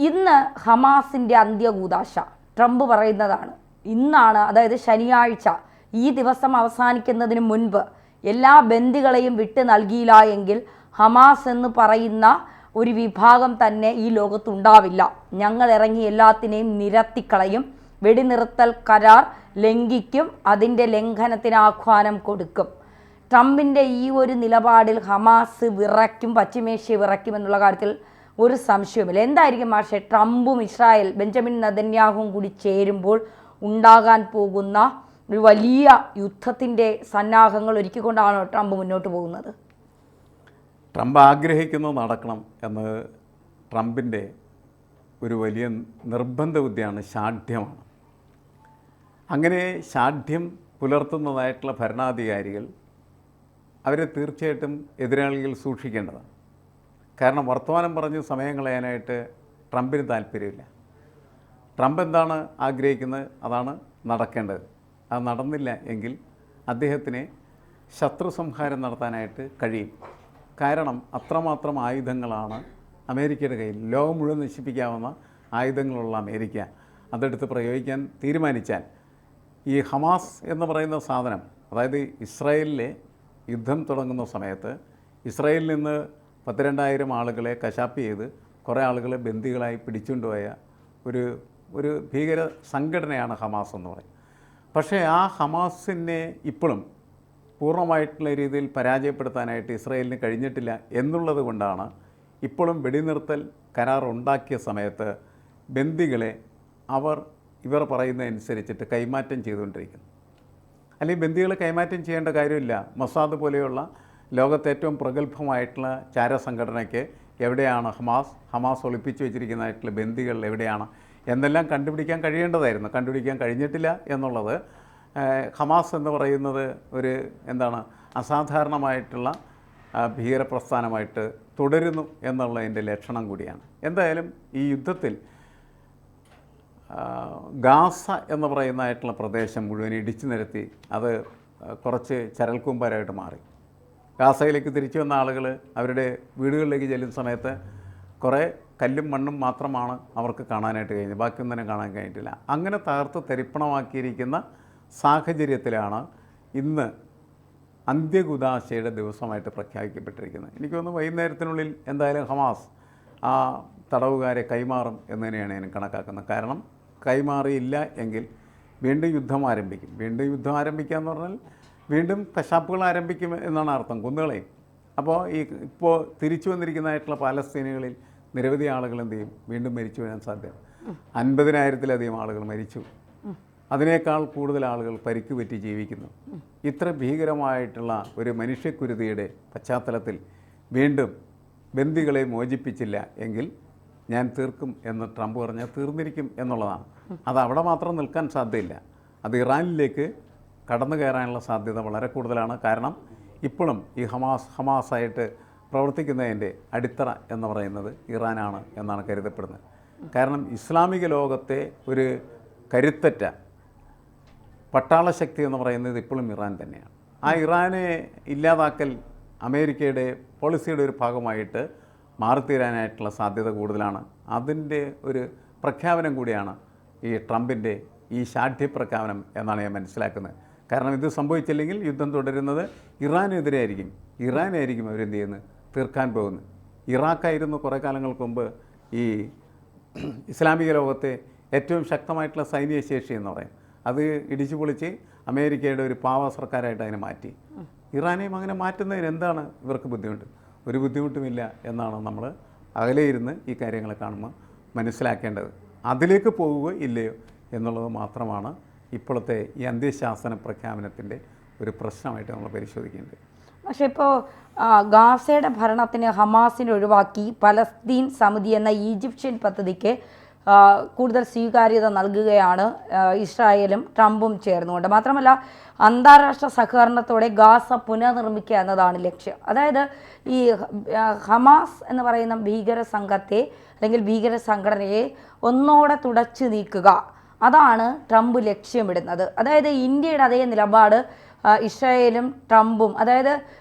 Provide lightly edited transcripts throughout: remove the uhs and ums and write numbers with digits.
ഇന്ന് ഹമാസിൻ്റെ അന്ത്യകൂദാശ ട്രംപ് പറയുന്നതാണ്. ഇന്നാണ്, അതായത് ശനിയാഴ്ച, ഈ ദിവസം അവസാനിക്കുന്നതിന് മുൻപ് എല്ലാ ബന്ദികളെയും വിട്ട് നൽകിയില്ല എങ്കിൽ ഹമാസ് എന്ന് പറയുന്ന ഒരു വിഭാഗം തന്നെ ഈ ലോകത്തുണ്ടാവില്ല. ഞങ്ങൾ ഇറങ്ങി എല്ലാത്തിനെയും നിരത്തിക്കളയും, വെടിനിർത്തൽ കരാർ ലംഘിക്കും, അതിൻ്റെ ലംഘനത്തിന് ആഹ്വാനം കൊടുക്കും. ട്രംപിൻ്റെ ഈ ഒരു നിലപാടിൽ ഹമാസ് വിറയ്ക്കും, പശ്ചിമേഷ്യ വിറയ്ക്കും എന്നുള്ള കാര്യത്തിൽ ഒരു സംശയവുമില്ല. എന്തായിരിക്കും പക്ഷേ ട്രംപും ഇസ്രായേൽ ബെഞ്ചമിൻ നെതന്യാഹുവും കൂടി ചേരുമ്പോൾ ഉണ്ടാകാൻ പോകുന്ന ഒരു വലിയ യുദ്ധത്തിൻ്റെ സന്നാഹങ്ങൾ ഒരുക്കിക്കൊണ്ടാണോ ട്രംപ് മുന്നോട്ട് പോകുന്നത്? ട്രംപ് ആഗ്രഹിക്കുന്നത് നടക്കണം എന്ന് ട്രംപിൻ്റെ ഒരു വലിയ നിർബന്ധ ബുദ്ധിയാണ്, ശാഠ്യമാണ്. അങ്ങനെ ശാഠ്യം പുലർത്തുന്നതായിട്ടുള്ള ഭരണാധികാരികൾ അവരെ തീർച്ചയായിട്ടും എതിരാളികൾ സൂക്ഷിക്കേണ്ടതാണ്. കാരണം വർത്തമാനം പറഞ്ഞ് സമയം കളയാനായിട്ട് ട്രംപിന് താല്പര്യമില്ല. ട്രംപ് എന്താണ് ആഗ്രഹിക്കുന്നത് അതാണ് നടക്കേണ്ടത്. അത് നടന്നില്ല എങ്കിൽ അദ്ദേഹത്തിന് ശത്രു സംഹാരം നടത്താനായിട്ട് കഴിയും. കാരണം അത്രമാത്രം ആയുധങ്ങളാണ് അമേരിക്കയുടെ കയ്യിൽ. ലോകം മുഴുവൻ നശിപ്പിക്കാവുന്ന ആയുധങ്ങളുള്ള അമേരിക്ക അതെടുത്ത് പ്രയോഗിക്കാൻ തീരുമാനിച്ചാൽ ഈ ഹമാസ് എന്ന് പറയുന്ന സാധനം, അതായത് ഇസ്രായേലിലെ യുദ്ധം തുടങ്ങുന്ന സമയത്ത് ഇസ്രായേലിൽ നിന്ന് 12,000 ആളുകളെ കശാപ്പ് ചെയ്ത് കുറേ ആളുകളെ ബന്ദികളായി പിടിച്ചുകൊണ്ടുപോയ ഒരു ഭീകര സംഘടനയാണ് ഹമാസ് എന്ന് പറയും. പക്ഷേ ആ ഹമാസിനെ ഇപ്പോഴും പൂർണ്ണമായിട്ടുള്ള രീതിയിൽ പരാജയപ്പെടുത്താനായിട്ട് ഇസ്രായേലിന് കഴിഞ്ഞിട്ടില്ല എന്നുള്ളത് കൊണ്ടാണ് ഇപ്പോഴും വെടിനിർത്തൽ കരാർ ഉണ്ടാക്കിയ സമയത്ത് ബന്ദികളെ ഇവർ പറയുന്നതനുസരിച്ചിട്ട് കൈമാറ്റം ചെയ്തുകൊണ്ടിരിക്കുന്നു. അല്ലെങ്കിൽ ബന്ദികളെ കൈമാറ്റം ചെയ്യേണ്ട കാര്യമില്ല. മൊസാദ് പോലെയുള്ള ലോകത്തെ ഏറ്റവും പ്രഗത്ഭമായിട്ടുള്ള ചാരസംഘടനയ്ക്ക് എവിടെയാണ് ഹമാസ് ഒളിപ്പിച്ചു വെച്ചിരിക്കുന്നതായിട്ടുള്ള ബന്ദികൾ എവിടെയാണ് എന്നെല്ലാം കണ്ടുപിടിക്കാൻ കഴിയേണ്ടതായിരുന്നു. കണ്ടുപിടിക്കാൻ കഴിഞ്ഞിട്ടില്ല എന്നുള്ളത് ഹമാസ് എന്ന് പറയുന്നത് ഒരു അസാധാരണമായിട്ടുള്ള ഭീകരപ്രസ്ഥാനമായിട്ട് തുടരുന്നു എന്നുള്ളതിൻ്റെ ലക്ഷണം കൂടിയാണ്. എന്തായാലും ഈ യുദ്ധത്തിൽ ഗാസ എന്ന് പറയുന്നതായിട്ടുള്ള പ്രദേശം മുഴുവൻ ഇടിച്ചു നിരത്തി അത് കുറച്ച് ചരൽക്കൂമ്പാരായിട്ട് മാറി. ഗാസയിലേക്ക് തിരിച്ചു വന്ന ആളുകൾ അവരുടെ വീടുകളിലേക്ക് ചെല്ലുന്ന സമയത്ത് കുറേ കല്ലും മണ്ണും മാത്രമാണ് അവർക്ക് കാണാനായിട്ട് കഴിഞ്ഞത്. ബാക്കിയൊന്നും തന്നെ കാണാൻ കഴിഞ്ഞിട്ടില്ല. അങ്ങനെ തകർത്ത് തരിപ്പണമാക്കിയിരിക്കുന്ന സാഹചര്യത്തിലാണ് ഇന്ന് അന്ത്യകുദാശയുടെ ദിവസമായിട്ട് പ്രഖ്യാപിക്കപ്പെട്ടിരിക്കുന്നത്. എനിക്ക് തോന്നുന്നു വൈകുന്നേരത്തിനുള്ളിൽ എന്തായാലും ഹമാസ് ആ തടവുകാരെ കൈമാറും എന്ന് തന്നെയാണ് ഞാൻ കണക്കാക്കുന്നത്. കാരണം കൈമാറിയില്ല എങ്കിൽ വീണ്ടും യുദ്ധം ആരംഭിക്കും. വീണ്ടും യുദ്ധം ആരംഭിക്കുക എന്ന് പറഞ്ഞാൽ വീണ്ടും കശാപ്പുകൾ ആരംഭിക്കും എന്നാണ് അർത്ഥം, കുന്നുകളെയും. അപ്പോൾ ഇപ്പോൾ തിരിച്ചു വന്നിരിക്കുന്നതായിട്ടുള്ള പാലസ്തീനികളിൽ നിരവധി ആളുകൾ എന്ത് ചെയ്യും, വീണ്ടും മരിച്ചു വീഴാൻ സാധ്യത. 50,000-ലധികം ആളുകൾ മരിച്ചു. അതിനേക്കാൾ കൂടുതൽ ആളുകൾ പരിക്ക് പറ്റി ജീവിക്കുന്നു. ഇത്ര ഭീകരമായിട്ടുള്ള ഒരു മനുഷ്യക്കുരുതിയുടെ പശ്ചാത്തലത്തിൽ വീണ്ടും ബന്ദികളെ മോചിപ്പിച്ചില്ല എങ്കിൽ ഞാൻ തീർക്കും എന്ന് ട്രംപ് പറഞ്ഞാൽ തീർന്നിരിക്കും എന്നുള്ളതാണ്. അത് അവിടെ മാത്രം നിൽക്കാൻ സാധ്യതയില്ല. അത് ഇറാനിലേക്ക് കടന്നു കയറാനുള്ള സാധ്യത വളരെ കൂടുതലാണ്. കാരണം ഇപ്പോഴും ഈ ഹമാസായിട്ട് പ്രവർത്തിക്കുന്നതിൻ്റെ അടിത്തറ എന്ന് പറയുന്നത് ഇറാനാണ് എന്നാണ് കരുതപ്പെടുന്നത്. കാരണം ഇസ്ലാമിക ലോകത്തെ ഒരു കരുത്തറ്റ പട്ടാള ശക്തി എന്ന് പറയുന്നത് ഇപ്പോഴും ഇറാൻ തന്നെയാണ്. ആ ഇറാനെ ഇല്ലാതാക്കൽ അമേരിക്കയുടെ പോളിസിയുടെ ഒരു ഭാഗമായിട്ട് മാറിത്തീരാനായിട്ടുള്ള സാധ്യത കൂടുതലാണ്. അതിൻ്റെ ഒരു പ്രഖ്യാപനം കൂടിയാണ് ഈ ട്രംപിൻ്റെ ഈ ശാഠ്യപ്രഖ്യാപനം എന്നാണ് ഞാൻ മനസ്സിലാക്കുന്നത്. കാരണം ഇത് സംഭവിച്ചില്ലെങ്കിൽ യുദ്ധം തുടരുന്നത് ഇറാനെതിരെയായിരിക്കും. ഇറാനായിരിക്കും അവരെന്ത് ചെയ്യുന്നത്, തീർക്കാൻ പോകുന്നത്. ഇറാഖായിരുന്നു കുറേ കാലങ്ങൾക്ക് മുമ്പ് ഈ ഇസ്ലാമിക ലോകത്തെ ഏറ്റവും ശക്തമായിട്ടുള്ള സൈനിക ശേഷി എന്ന് പറയും. അത് ഇടിച്ചു പൊളിച്ച് അമേരിക്കയുടെ ഒരു പാവ സർക്കാരായിട്ട് അതിനെ മാറ്റി. ഇറാനെയും അങ്ങനെ മാറ്റുന്നതിന് എന്താണ് ഇവർക്ക് ബുദ്ധിമുട്ട്? ഒരു ബുദ്ധിമുട്ടുമില്ല എന്നാണ് നമ്മൾ അകലെ ഇരുന്ന് ഈ കാര്യങ്ങളെ കാണുമ്പോൾ മനസ്സിലാക്കേണ്ടത്. അതിലേക്ക് പോവുകയോ ഇല്ലയോ എന്നുള്ളത് മാത്രമാണ് ഇപ്പോഴത്തെ ഈ അന്ത്യശാസന പ്രഖ്യാപനത്തിൻ്റെ ഒരു പ്രശ്നമായിട്ട് നമ്മൾ പരിശോധിക്കേണ്ടത്. പക്ഷേ ഇപ്പോൾ ഗാസയുടെ ഭരണത്തിന് ഹമാസിനെ ഒഴിവാക്കി പലസ്തീൻ സമിതി എന്ന ഈജിപ്ഷ്യൻ പദ്ധതിക്ക് കൂടുതൽ സ്വീകാര്യത നൽകുകയാണ് ഇസ്രായേലും ട്രംപും ചേർന്നുകൊണ്ട്. മാത്രമല്ല അന്താരാഷ്ട്ര സഹകരണത്തോടെ ഗാസ പുനർനിർമ്മിക്കുക എന്നതാണ് ലക്ഷ്യം. അതായത് ഈ ഹമാസ് എന്ന് പറയുന്ന ഭീകര സംഘത്തെ അല്ലെങ്കിൽ ഭീകര സംഘടനയെ ഒന്നോടെ തുടച്ചു നീക്കുക, അതാണ് ട്രംപ് ലക്ഷ്യമിടുന്നത്. അതായത് ഇന്ത്യയുടെ അതേ നിലപാട് ഇസ്രായേലും ട്രംപും, അതായത്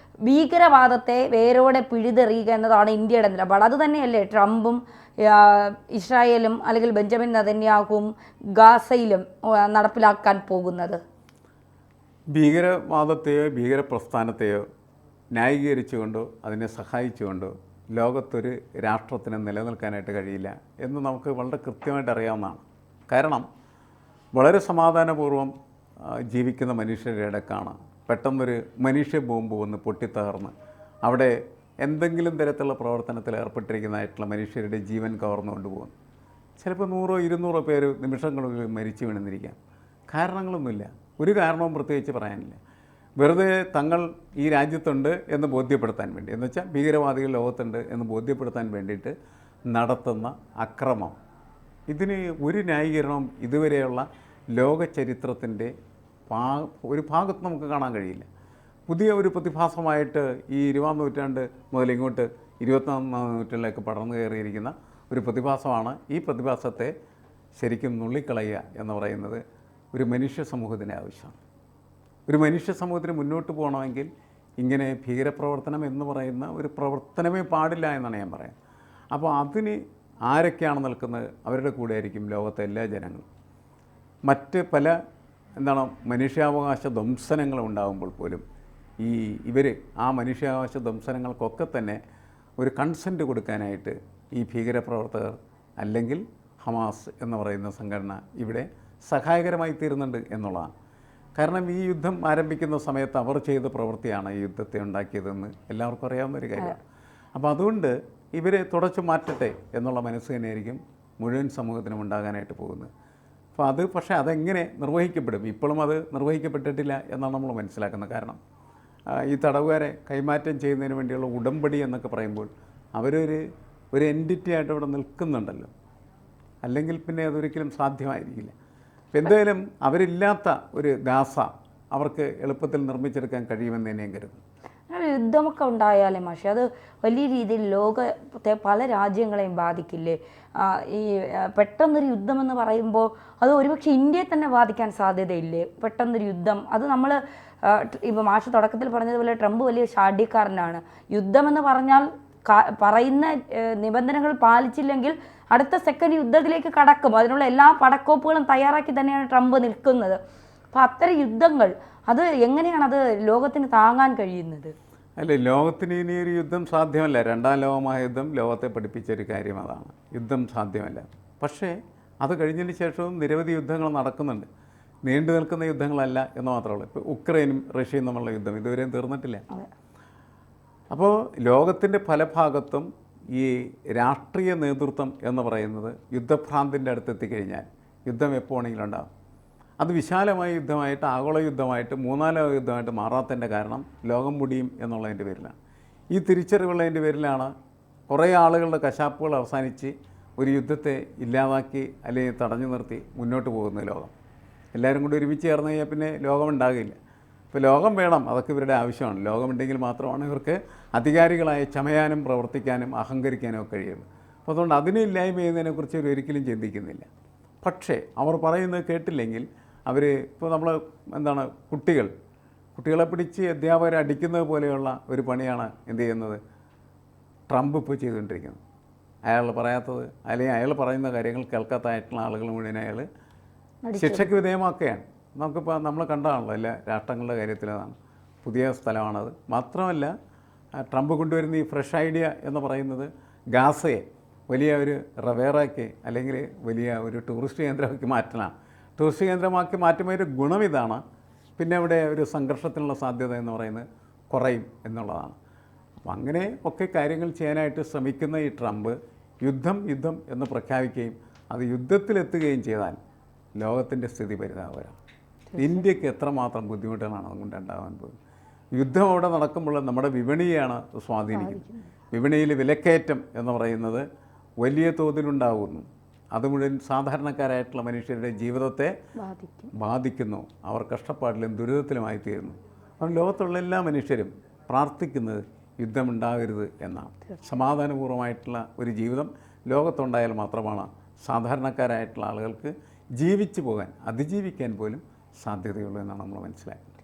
ഭീകരവാദത്തെ വേരോടെ പിഴുതെറിയുക എന്നതാണ് ഇന്ത്യയുടെ നിലപാട്. അതുതന്നെയല്ലേ ട്രംപും ഇസ്രായേലും അല്ലെങ്കിൽ ബെഞ്ചമിൻ നെതന്യാഹുവും ഗാസയിലും നടപ്പിലാക്കാൻ പോകുന്നത്? ഭീകരവാദത്തെയോ ഭീകരപ്രസ്ഥാനത്തെയോ ന്യായീകരിച്ചുകൊണ്ടോ അതിനെ സഹായിച്ചുകൊണ്ടോ ലോകത്തൊരു രാഷ്ട്രത്തിന് നിലനിൽക്കാനായിട്ട് കഴിയില്ല എന്ന് നമുക്ക് വളരെ കൃത്യമായിട്ട് അറിയാവുന്നതാണ്. കാരണം വളരെ സമാധാനപൂർവ്വം ജീവിക്കുന്ന മനുഷ്യരുടെ ഇടക്കാണ് പെട്ടെന്നൊരു മനുഷ്യ ബോംബ് വന്ന് പൊട്ടിത്തകർന്ന് അവിടെ എന്തെങ്കിലും തരത്തിലുള്ള പ്രവർത്തനത്തിൽ ഏർപ്പെട്ടിരിക്കുന്നതായിട്ടുള്ള മനുഷ്യരുടെ ജീവൻ കവർന്നു കൊണ്ടുപോകുന്നു. ചിലപ്പോൾ 100-200 പേര് നിമിഷങ്ങളുള്ളിൽ മരിച്ചു വീണെന്നിരിക്കാം. കാരണങ്ങളൊന്നുമില്ല, ഒരു കാരണവും പ്രത്യേകിച്ച് പറയാനില്ല. വെറുതെ തങ്ങൾ ഈ രാജ്യത്തുണ്ട് എന്ന് ബോധ്യപ്പെടുത്താൻ വേണ്ടി, എന്ന് വെച്ചാൽ ഭീകരവാദികൾ ലോകത്തുണ്ട് എന്ന് ബോധ്യപ്പെടുത്താൻ വേണ്ടിയിട്ട് നടത്തുന്ന അക്രമം, ഇതിന് ഒരു ന്യായീകരണവും ഇതുവരെയുള്ള ലോക ചരിത്രത്തിൻ്റെ ഒരു ഭാഗത്ത് നമുക്ക് കാണാൻ കഴിയില്ല. പുതിയ ഒരു പ്രതിഭാസമായിട്ട് ഈ 20-ാം നൂറ്റാണ്ട് മുതൽ ഇങ്ങോട്ട് 21-ാം നൂറ്റാണ്ടിലേക്ക് പടർന്നു കയറിയിരിക്കുന്ന ഒരു പ്രതിഭാസമാണ്. ഈ പ്രതിഭാസത്തെ ശരിക്കും നുള്ളിക്കളയുക എന്ന് പറയുന്നത് ഒരു മനുഷ്യ സമൂഹത്തിൻ്റെ ആവശ്യമാണ്. ഒരു മനുഷ്യ സമൂഹത്തിന് മുന്നോട്ട് പോകണമെങ്കിൽ ഇങ്ങനെ ഭീകരപ്രവർത്തനം എന്ന് പറയുന്ന ഒരു പ്രവർത്തനമേ പാടില്ല എന്നാണ് ഞാൻ പറയുന്നത്. അപ്പോൾ അതിന് ആരൊക്കെയാണ് നിൽക്കുന്നത്? അവരുടെ കൂടെ ആയിരിക്കും ലോകത്തെ എല്ലാ ജനങ്ങളും. മറ്റ് പല മനുഷ്യാവകാശ ദംശനങ്ങൾ ഉണ്ടാകുമ്പോൾ പോലും ഇവർ ആ മനുഷ്യാവകാശ ദംശനങ്ങൾക്കൊക്കെ തന്നെ ഒരു കൺസെൻറ്റ് കൊടുക്കാനായിട്ട് ഈ ഭീകരപ്രവർത്തകർ അല്ലെങ്കിൽ ഹമാസ് എന്ന് പറയുന്ന സംഘടന ഇവിടെ സഹായകരമായി തീരുന്നുണ്ട് എന്നുള്ളതാണ്. കാരണം ഈ യുദ്ധം ആരംഭിക്കുന്ന സമയത്ത് അവർ ചെയ്ത പ്രവൃത്തിയാണ് ഈ യുദ്ധത്തെ ഉണ്ടാക്കിയതെന്ന് എല്ലാവർക്കും അറിയാവുന്നൊരു കാര്യമാണ്. അപ്പോൾ അതുകൊണ്ട് ഇവരെ തുടച്ചു മാറ്റട്ടെ എന്നുള്ള മനസ്സ് തന്നെയായിരിക്കും മുഴുവൻ സമൂഹത്തിനും ഉണ്ടാകാനായിട്ട് പോകുന്നത്. അപ്പോൾ പക്ഷേ അതെങ്ങനെ നിർവഹിക്കപ്പെടും? ഇപ്പോഴും അത് നിർവഹിക്കപ്പെട്ടിട്ടില്ല എന്നാണ് നമ്മൾ മനസ്സിലാക്കുന്നത്. കാരണം ഈ തടവുകാരെ കൈമാറ്റം ചെയ്യുന്നതിന് വേണ്ടിയുള്ള ഉടമ്പടി എന്നൊക്കെ പറയുമ്പോൾ ഒരു എൻറ്റിറ്റി ആയിട്ട് അവിടെ നിൽക്കുന്നുണ്ടല്ലോ, അല്ലെങ്കിൽ പിന്നെ അതൊരിക്കലും സാധ്യമായിരിക്കില്ല. അപ്പോൾ എന്തായാലും അവരില്ലാത്ത ഒരു ഗാസ അവർക്ക് എളുപ്പത്തിൽ നിർമ്മിച്ചെടുക്കാൻ കഴിയുമെന്ന് തന്നെയും കരുതുന്നു. യുദ്ധമൊക്കെ ഉണ്ടായാലേ മാഷെ അത് വലിയ രീതിയിൽ ലോകത്തെ പല രാജ്യങ്ങളെയും ബാധിക്കില്ലേ? ഈ പെട്ടെന്നൊരു യുദ്ധമെന്ന് പറയുമ്പോൾ അത് ഒരുപക്ഷെ ഇന്ത്യയെ തന്നെ ബാധിക്കാൻ സാധ്യതയില്ലേ? പെട്ടെന്നൊരു യുദ്ധം അത് നമ്മൾ ഇപ്പോൾ മാഷ് തുടക്കത്തിൽ പറഞ്ഞതുപോലെ ട്രംപ് വലിയ ഷാഢ്യക്കാരനാണ്. യുദ്ധമെന്ന് പറഞ്ഞാൽ പറയുന്ന നിബന്ധനകൾ പാലിച്ചില്ലെങ്കിൽ അടുത്ത സെക്കൻഡ് യുദ്ധത്തിലേക്ക് കടക്കും. അതിനുള്ള എല്ലാ പടക്കോപ്പുകളും തയ്യാറാക്കി തന്നെയാണ് ട്രംപ് നിൽക്കുന്നത്. അപ്പോൾ അത്തരം യുദ്ധങ്ങൾ അത് എങ്ങനെയാണ് അത് ലോകത്തിന് താങ്ങാൻ കഴിയുന്നത്? അല്ലേ, ലോകത്തിന് ഇനി ഒരു യുദ്ധം സാധ്യമല്ല. 2ാം ലോകമഹായുദ്ധം ലോകത്തെ പഠിപ്പിച്ചൊരു കാര്യം അതാണ്. യുദ്ധം സാധ്യമല്ല. പക്ഷേ അത് കഴിഞ്ഞതിന് ശേഷവും നിരവധി യുദ്ധങ്ങൾ നടക്കുന്നുണ്ട്. നീണ്ടു നിൽക്കുന്ന യുദ്ധങ്ങളല്ല എന്ന് മാത്രമേ ഉള്ളൂ. ഇപ്പോൾ ഉക്രൈനും റഷ്യയും തമ്മിലുള്ള യുദ്ധം ഇതുവരെയും തീർന്നിട്ടില്ല. അപ്പോൾ ലോകത്തിൻ്റെ പല ഭാഗത്തും ഈ രാഷ്ട്രീയ നേതൃത്വം എന്ന് പറയുന്നത് യുദ്ധഭ്രാന്തിൻ്റെ അടുത്തെത്തിക്കഴിഞ്ഞാൽ യുദ്ധം എപ്പോൾ വേണമെങ്കിലും ഉണ്ടാകും. അത് വിശാലമായ യുദ്ധമായിട്ട്, ആഗോള യുദ്ധമായിട്ട്, 3ാം ലോക യുദ്ധമായിട്ട് മാറാത്തതിൻ്റെ കാരണം ലോകം മുടിയും എന്നുള്ളതിൻ്റെ പേരിലാണ്. ഈ തിരിച്ചറിവുള്ളതിൻ്റെ പേരിലാണ് കുറേ ആളുകളുടെ കശാപ്പുകൾ അവസാനിച്ച് ഒരു യുദ്ധത്തെ ഇല്ലാതാക്കി അല്ലെങ്കിൽ തടഞ്ഞു നിർത്തി മുന്നോട്ട് പോകുന്ന ലോകം. എല്ലാവരും കൂടി ഒരുമിച്ച് ചേർന്ന് കഴിഞ്ഞാൽ പിന്നെ ലോകമുണ്ടാകില്ല. ഇപ്പോൾ ലോകം വേണം, അതൊക്കെ ഇവരുടെ ആവശ്യമാണ്. ലോകമുണ്ടെങ്കിൽ മാത്രമാണ് ഇവർക്ക് അധികാരികളായി ചമയാനും പ്രവർത്തിക്കാനും അഹങ്കരിക്കാനും ഒക്കെ കഴിയുള്ളൂ. അപ്പോൾ അതുകൊണ്ട് അതിനെ ഇല്ലായ്മ ചെയ്യുന്നതിനെക്കുറിച്ച് ഇവർ ഒരിക്കലും ചിന്തിക്കുന്നില്ല. പക്ഷേ അവർ പറയുന്നത് കേട്ടില്ലെങ്കിൽ ഇപ്പോൾ നമ്മൾ കുട്ടികളെ പിടിച്ച് അധ്യാപകരെ അടിക്കുന്നത് പോലെയുള്ള ഒരു പണിയാണ് എന്ത് ചെയ്യുന്നത് ട്രംപ് ഇപ്പോൾ ചെയ്തുകൊണ്ടിരിക്കുന്നത്. അയാൾ പറയാത്തത് അല്ലെങ്കിൽ അയാൾ പറയുന്ന കാര്യങ്ങൾ കേൾക്കാത്തതായിട്ടുള്ള ആളുകൾ മുഴുവൻ അയാൾ ശിക്ഷയ്ക്ക് വിധേയമാക്കുകയാണ്. നമുക്കിപ്പോൾ നമ്മൾ കണ്ടതാണല്ലോ എല്ലാ രാഷ്ട്രങ്ങളുടെ കാര്യത്തിലാണ്. പുതിയ സ്ഥലമാണത്. മാത്രമല്ല ട്രംപ് കൊണ്ടുവരുന്ന ഈ ഫ്രഷ് ഐഡിയ എന്ന് പറയുന്നത് ഗാസയെ വലിയ ഒരു റവേറാക്കി അല്ലെങ്കിൽ വലിയ ഒരു ടൂറിസ്റ്റ് കേന്ദ്രമാക്കി മാറ്റലാണ്. ടൂറിസ്റ്റ് കേന്ദ്രമാക്കി മാറ്റുമ്പോൾ ഒരു ഗുണം ഇതാണ്, പിന്നെ അവിടെ ഒരു സംഘർഷത്തിനുള്ള സാധ്യത എന്ന് പറയുന്നത് കുറയും എന്നുള്ളതാണ്. അപ്പം അങ്ങനെ ഒക്കെ കാര്യങ്ങൾ ചെയ്യാനായിട്ട് ശ്രമിക്കുന്ന ഈ ട്രംപ് യുദ്ധം എന്ന് പ്രഖ്യാപിക്കുകയും അത് യുദ്ധത്തിലെത്തുകയും ചെയ്താൽ ലോകത്തിൻ്റെ സ്ഥിതി പരിതാപകരമാണ്. ഇന്ത്യക്ക് എത്രമാത്രം ബുദ്ധിമുട്ടുകളാണ് അതുകൊണ്ട് ഉണ്ടാകാൻ പോകുന്നത്. യുദ്ധം അവിടെ നടക്കുമ്പോൾ നമ്മുടെ വിപണിയാണ് സ്വാധീനിക്കുന്നത്. വിപണിയിൽ വിലക്കയറ്റം എന്ന് പറയുന്നത് വലിയ തോതിലുണ്ടാകുന്നു. അത് മുഴുവൻ സാധാരണക്കാരായിട്ടുള്ള മനുഷ്യരുടെ ജീവിതത്തെ ബാധിക്കുന്നു. അവർ കഷ്ടപ്പാടിലും ദുരിതത്തിലുമായി തീരുന്നു. അപ്പം ലോകത്തുള്ള എല്ലാ മനുഷ്യരും പ്രാർത്ഥിക്കുന്നത് യുദ്ധമുണ്ടാകരുത് എന്നാണ്. സമാധാനപൂർവ്വമായിട്ടുള്ള ഒരു ജീവിതം ലോകത്തുണ്ടായാൽ മാത്രമാണ് സാധാരണക്കാരായിട്ടുള്ള ആളുകൾക്ക് ജീവിച്ചു പോകാൻ, അതിജീവിക്കാൻ പോലും സാധ്യതയുള്ളൂ എന്നാണ് നമ്മൾ മനസ്സിലാക്കുന്നത്.